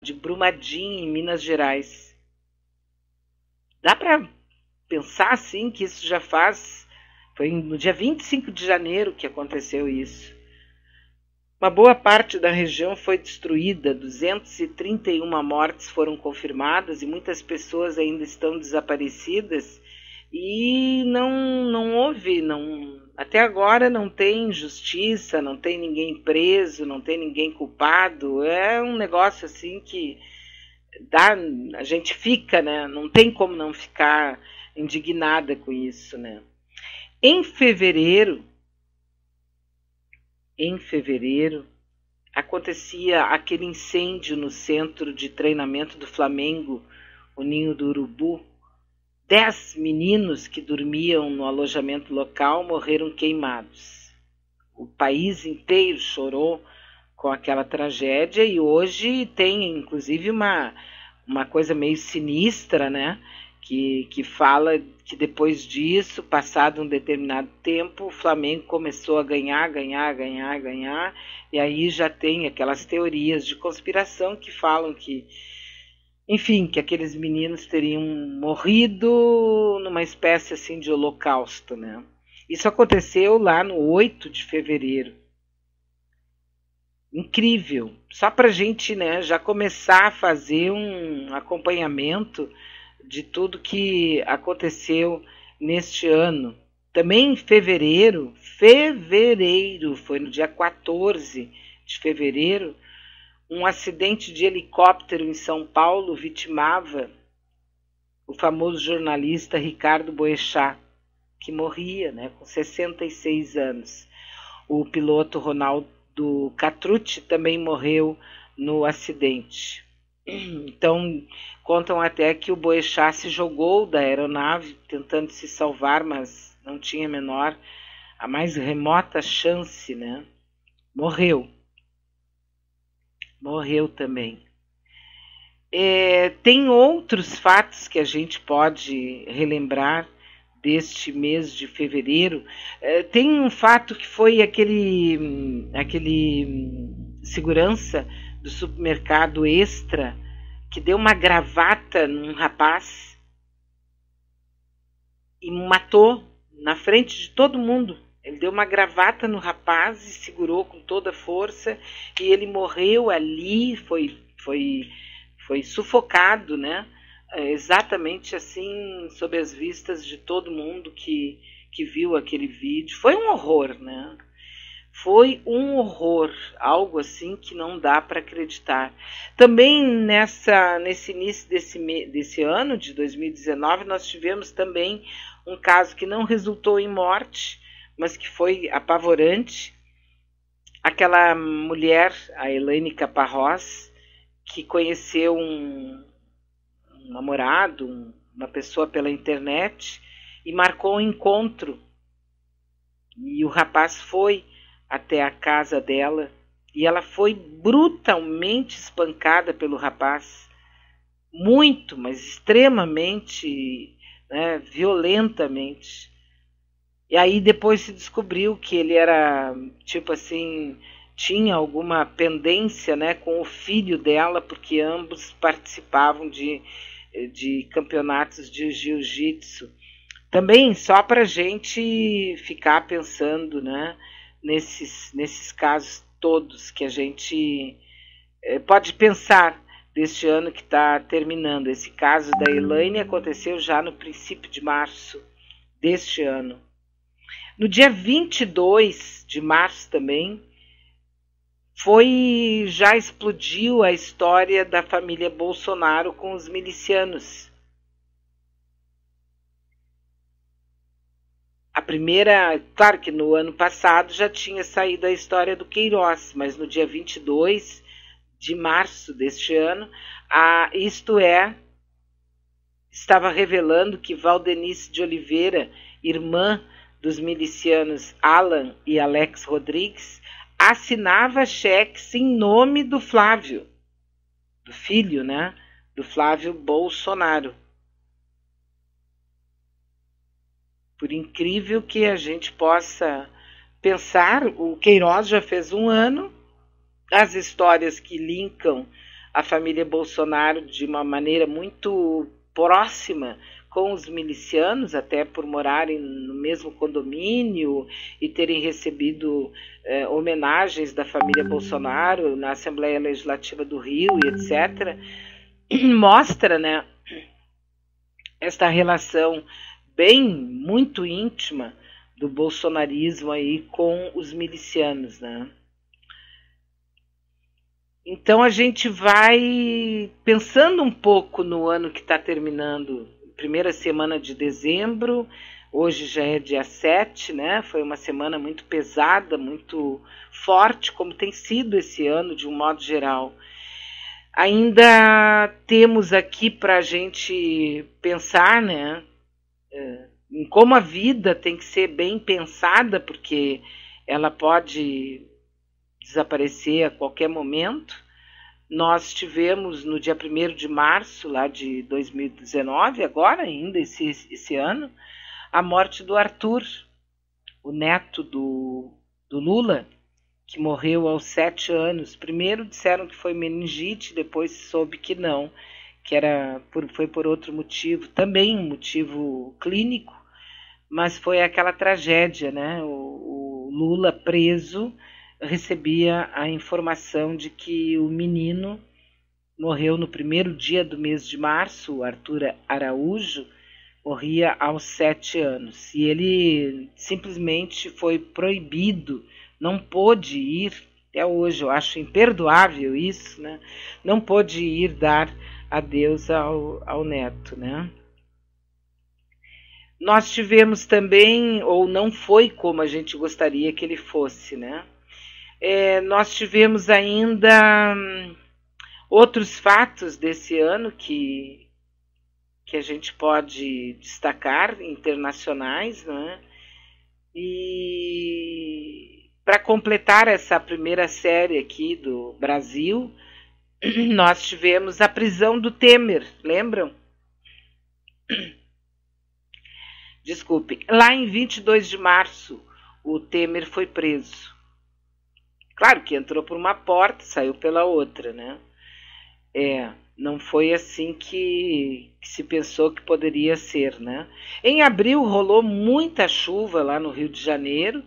de Brumadinho, em Minas Gerais. Dá para pensar assim que isso já faz... Foi no dia 25 de janeiro que aconteceu isso. Uma boa parte da região foi destruída, 231 mortes foram confirmadas e muitas pessoas ainda estão desaparecidas e não houve, até agora não tem justiça, não tem ninguém preso, não tem ninguém culpado. É um negócio assim que a gente fica, né? Não tem como não ficar indignada com isso, né? Em fevereiro, acontecia aquele incêndio no centro de treinamento do Flamengo, o Ninho do Urubu. 10 meninos que dormiam no alojamento local morreram queimados. O país inteiro chorou com aquela tragédia e hoje tem inclusive uma coisa meio sinistra, né? Que fala que depois disso, passado um determinado tempo, o Flamengo começou a ganhar, e aí já tem aquelas teorias de conspiração que falam que, enfim, que aqueles meninos teriam morrido numa espécie assim de holocausto, né? Isso aconteceu lá no 8 de fevereiro. Incrível. Só para a gente, né, já começar a fazer um acompanhamento de tudo que aconteceu neste ano. Também em fevereiro, foi no dia 14 de fevereiro, um acidente de helicóptero em São Paulo vitimava o famoso jornalista Ricardo Boechat, que morria, né, com 66 anos. O piloto Ronaldo Catrucci também morreu no acidente. Então, contam até que o Boechat se jogou da aeronave tentando se salvar, mas não tinha a mais remota chance, né? Morreu também. Tem outros fatos que a gente pode relembrar deste mês de fevereiro. Tem um fato que foi aquele segurança do supermercado Extra que deu uma gravata num rapaz e matou na frente de todo mundo. Ele deu uma gravata no rapaz e segurou com toda a força e ele morreu ali, foi sufocado, né? Exatamente assim, sob as vistas de todo mundo que viu aquele vídeo. Foi um horror, né? Foi um horror, algo assim que não dá para acreditar. Também nesse início desse ano, de 2019, nós tivemos também um caso que não resultou em morte, mas que foi apavorante. Aquela mulher, a Elaine Caparrós, que conheceu um namorado, uma pessoa pela internet, e marcou um encontro. E o rapaz foi até a casa dela e ela foi brutalmente espancada pelo rapaz, muito, mas extremamente, né, violentamente. E aí depois se descobriu que ele era, tipo assim, tinha alguma pendência, né, com o filho dela, porque ambos participavam de campeonatos de jiu-jitsu. Também só para a gente ficar pensando, né, nesses casos todos que a gente pode pensar deste ano que está terminando. Esse caso da Elaine aconteceu já no princípio de março deste ano. No dia 22 de março também, já explodiu a história da família Bolsonaro com os milicianos. A primeira, claro que no ano passado já tinha saído a história do Queiroz, mas no dia 22 de março deste ano, Isto É estava revelando que Valdenice de Oliveira, irmã dos milicianos Alan e Alex Rodrigues, assinava cheques em nome do Flávio, do filho, né, do Flávio Bolsonaro. Por incrível que a gente possa pensar, o Queiroz já fez um ano, as histórias que linkam a família Bolsonaro de uma maneira muito próxima com os milicianos, até por morarem no mesmo condomínio e terem recebido homenagens da família Bolsonaro na Assembleia Legislativa do Rio e etc., mostra, né, esta relação bem, muito íntima do bolsonarismo aí com os milicianos, né? Então a gente vai pensando um pouco no ano que está terminando, primeira semana de dezembro, hoje já é dia 7, né? Foi uma semana muito pesada, muito forte, como tem sido esse ano de um modo geral. Ainda temos aqui para a gente pensar, né, em como a vida tem que ser bem pensada, porque ela pode desaparecer a qualquer momento. Nós tivemos no dia 1º de março lá de 2019, agora ainda esse ano, a morte do Arthur, o neto do Lula, que morreu aos 7 anos. Primeiro disseram que foi meningite, depois soube que não, que foi por outro motivo, também um motivo clínico, mas foi aquela tragédia, né? O Lula preso recebia a informação de que o menino morreu no primeiro dia do mês de março, o Arthur Araújo, morria aos 7 anos. E ele simplesmente foi proibido, não pôde ir, até hoje eu acho imperdoável isso, né? Não pôde ir dar adeus ao neto, né? Nós tivemos também, ou não foi como a gente gostaria que ele fosse, né? Nós tivemos ainda outros fatos desse ano que a gente pode destacar, internacionais, né? E para completar essa primeira série aqui do Brasil, nós tivemos a prisão do Temer, lembram? Desculpe, lá em 22 de março, o Temer foi preso. Claro que entrou por uma porta, saiu pela outra, né? Não foi assim que se pensou que poderia ser, né? Em abril rolou muita chuva lá no Rio de Janeiro,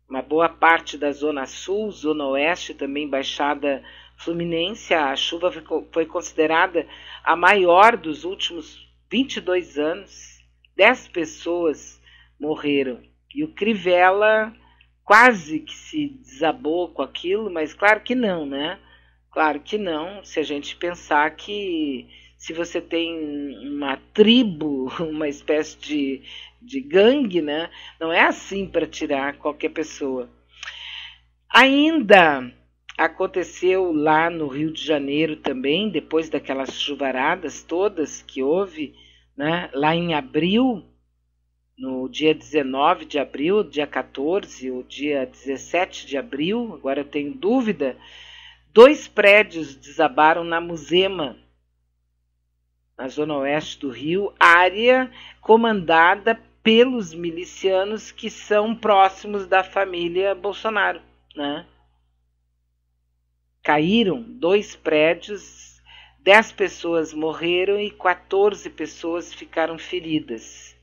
uma boa parte da Zona Sul, Zona Oeste, também Baixada Fluminense. A chuva foi considerada a maior dos últimos 22 anos. 10 pessoas morreram. E o Crivella quase que se desabou com aquilo, mas claro que não, né? Claro que não, se a gente pensar que se você tem uma tribo, uma espécie de gangue, né? Não é assim para tirar qualquer pessoa. Ainda aconteceu lá no Rio de Janeiro também, depois daquelas chuvaradas todas que houve, né? Lá em abril, no dia 19 de abril, dia 14, ou dia 17 de abril, agora eu tenho dúvida, 2 prédios desabaram na Muzema, na zona oeste do Rio, área comandada pelos milicianos que são próximos da família Bolsonaro, né? Caíram 2 prédios, 10 pessoas morreram e 14 pessoas ficaram feridas.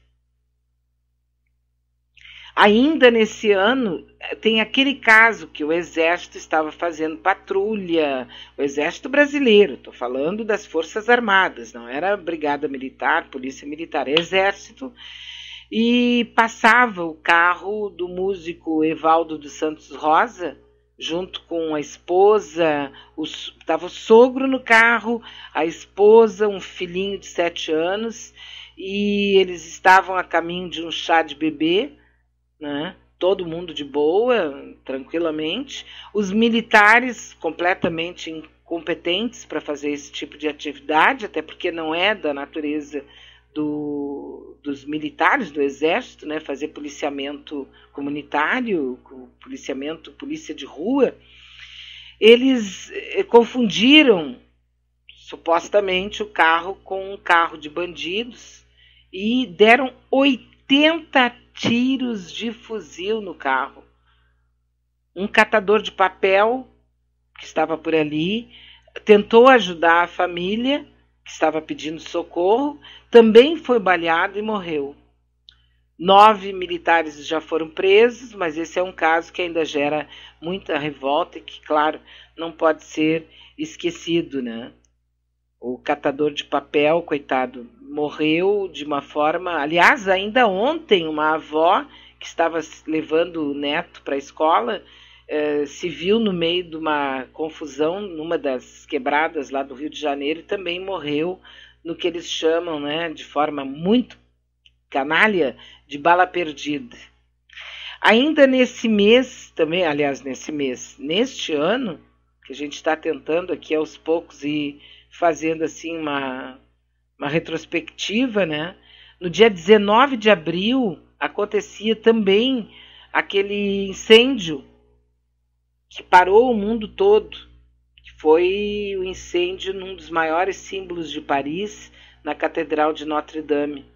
Ainda nesse ano, tem aquele caso que o Exército estava fazendo patrulha, o Exército Brasileiro, estou falando das Forças Armadas, não era Brigada Militar, Polícia Militar, Exército, e passava o carro do músico Evaldo dos Santos Rosa, junto com a esposa, estava o sogro no carro, a esposa, um filhinho de 7 anos, e eles estavam a caminho de um chá de bebê, né? Todo mundo de boa, tranquilamente. Os militares completamente incompetentes para fazer esse tipo de atividade, até porque não é da natureza dos militares, do Exército, né? Fazer policiamento comunitário, polícia de rua. Eles confundiram supostamente o carro com um carro de bandidos e deram 80 tiros de fuzil no carro. Um catador de papel que estava por ali tentou ajudar a família que estava pedindo socorro, também foi baleado e morreu. 9 militares já foram presos, mas esse é um caso que ainda gera muita revolta e que, claro, não pode ser esquecido, né? O catador de papel, coitado, morreu de uma forma... Aliás, ainda ontem, uma avó que estava levando o neto para a escola se viu no meio de uma confusão numa das quebradas lá do Rio de Janeiro e também morreu no que eles chamam, né, de forma muito canalha, de bala perdida. Ainda nesse mês, também, aliás, neste ano, que a gente está tentando aqui aos poucos ir fazendo assim uma retrospectiva, né? No dia 19 de abril acontecia também aquele incêndio que parou o mundo todo, que foi o incêndio num dos maiores símbolos de Paris, na Catedral de Notre-Dame.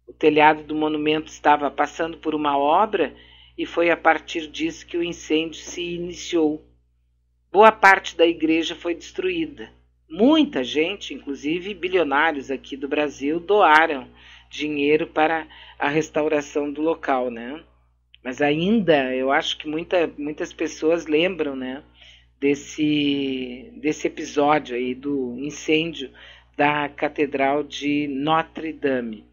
O telhado do monumento estava passando por uma obra e foi a partir disso que o incêndio se iniciou. Boa parte da igreja foi destruída. Muita gente, inclusive bilionários aqui do Brasil, doaram dinheiro para a restauração do local, né? Mas ainda, eu acho que muitas pessoas lembram, né, desse episódio aí do incêndio da Catedral de Notre-Dame.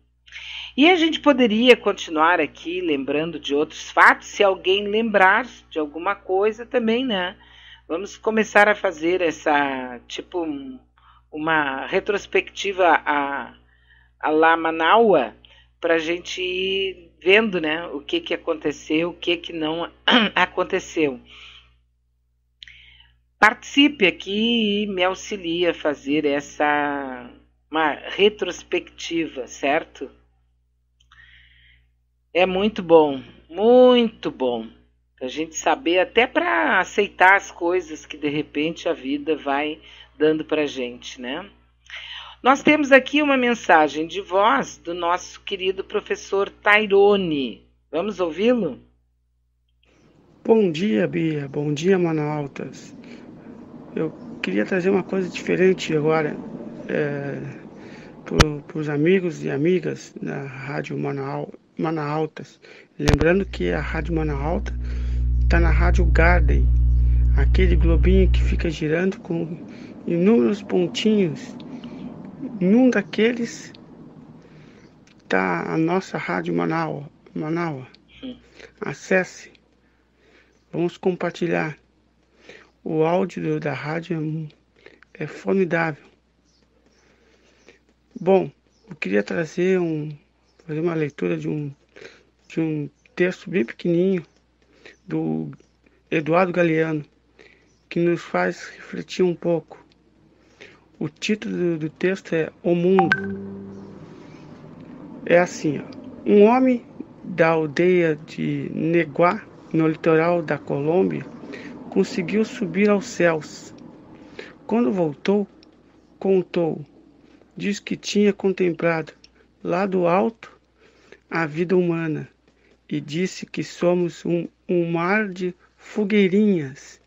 E a gente poderia continuar aqui lembrando de outros fatos, se alguém lembrar de alguma coisa também, né? Vamos começar a fazer essa, tipo, uma retrospectiva a lá Manaua, para a gente ir vendo, né, o que aconteceu, o que não aconteceu. Participe aqui e me auxilie a fazer uma retrospectiva, certo? É muito bom, a gente saber, até para aceitar as coisas que de repente a vida vai dando para a gente, né? Nós temos aqui uma mensagem de voz do nosso querido professor Tairone. Vamos ouvi-lo? Bom dia, Bia. Bom dia, Manautas. Eu queria trazer uma coisa diferente agora para os amigos e amigas da Rádio Manautas. Lembrando que a Rádio Manauta está na Rádio Garden, aquele globinho que fica girando com inúmeros pontinhos. Num daqueles está a nossa Rádio Manaua. Acesse. Vamos compartilhar. O áudio da rádio é formidável. Bom, eu queria fazer uma leitura de um texto bem pequenininho do Eduardo Galeano, que nos faz refletir um pouco. O título do texto é O Mundo. É assim, ó. Um homem da aldeia de Neguá, no litoral da Colômbia, conseguiu subir aos céus. Quando voltou, contou, diz que tinha contemplado lá do alto a vida humana e disse que somos um mar de fogueirinhas.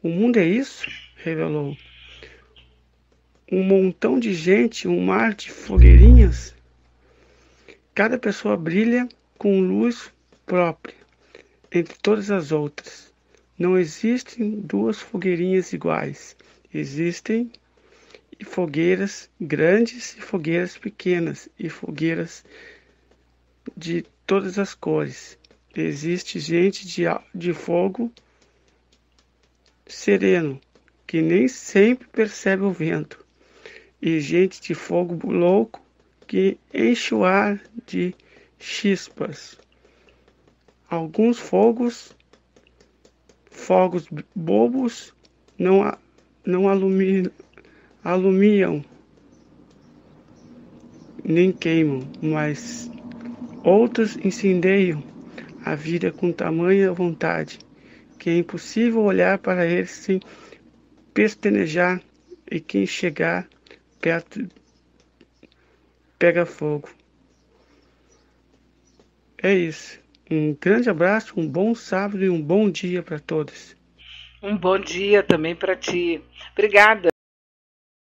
O mundo é isso? Revelou. Um montão de gente, um mar de fogueirinhas. Cada pessoa brilha com luz própria entre todas as outras. Não existem duas fogueirinhas iguais. Existem fogueiras grandes e fogueiras pequenas e fogueiras de todas as cores. Existe gente de fogo sereno, que nem sempre percebe o vento, e gente de fogo louco, que enche o ar de chispas. Alguns fogos bobos não alumiam nem queimam, mas outros incendeiam a vida com tamanha vontade que é impossível olhar para eles sem pestanejar, e quem chegar perto pega fogo. É isso. Um grande abraço, um bom sábado e um bom dia para todos. Um bom dia também para ti. Obrigada.